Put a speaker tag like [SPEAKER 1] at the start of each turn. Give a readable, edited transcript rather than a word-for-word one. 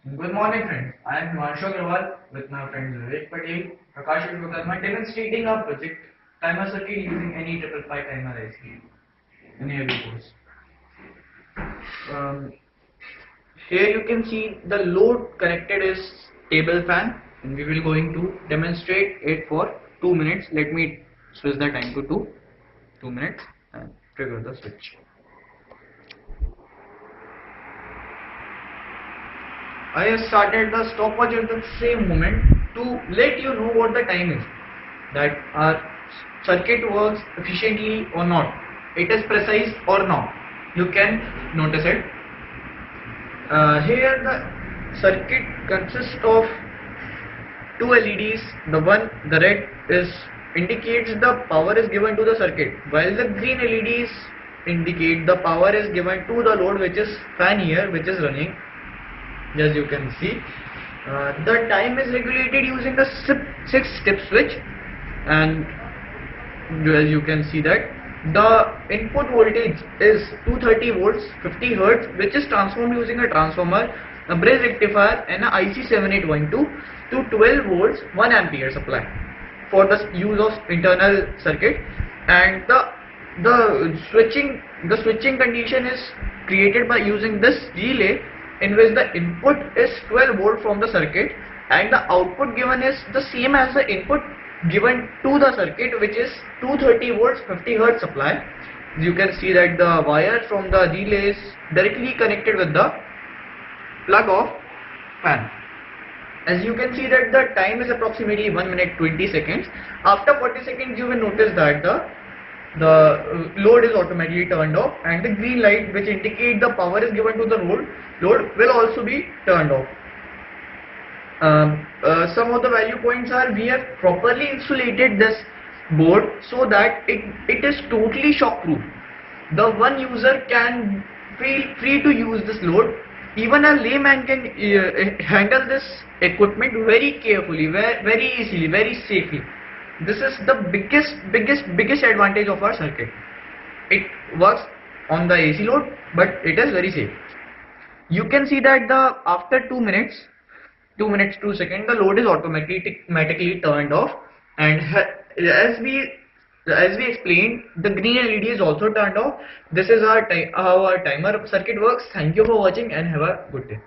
[SPEAKER 1] Good morning, friends. I am Himanshu Agrawal with my friends Vivek Patel, Prakash Vishwakarma, demonstrating our project timer circuit using any 555 timer IC in every course. Um, Here you can see the load connected is table fan, and we will going to demonstrate it for 2 minutes. Let me switch the time to 2 minutes and trigger the switch. I have started the stopwatch at the same moment to let you know what the time is, that our circuit works efficiently or not, it is precise or not. You can notice it. Here the circuit consists of two LEDs. The red is indicates the power is given to the circuit, while the green LEDs indicate the power is given to the load, which is fan here, which is running. As you can see, the time is regulated using the 6-step switch, and as you can see that the input voltage is 230 volts 50 hertz, which is transformed using a transformer, a bridge rectifier, and a IC7812 to 12 volts 1 ampere supply for the use of internal circuit. And the switching condition is created by using this relay, in which the input is 12 volt from the circuit and the output given is the same as the input given to the circuit, which is 230 volts 50 hertz supply. You can see that the wire from the relay is directly connected with the plug of fan. As you can see that the time is approximately 1 minute 20 seconds. After 40 seconds you will notice that the load is automatically turned off, and the green light, which indicate the power is given to the load, will also be turned off. Some of the value points are: we have properly insulated this board so that it is totally shock proof. The one user can feel free to use this load. Even a layman can handle this equipment very carefully, very easily, very safely. This is the biggest advantage of our circuit. It works on the AC load, but it is very safe. You can see that after 2 minutes 2 seconds, the load is automatically turned off, and as we explained, the green LED is also turned off. This is how our timer circuit works. Thank you for watching and have a good day.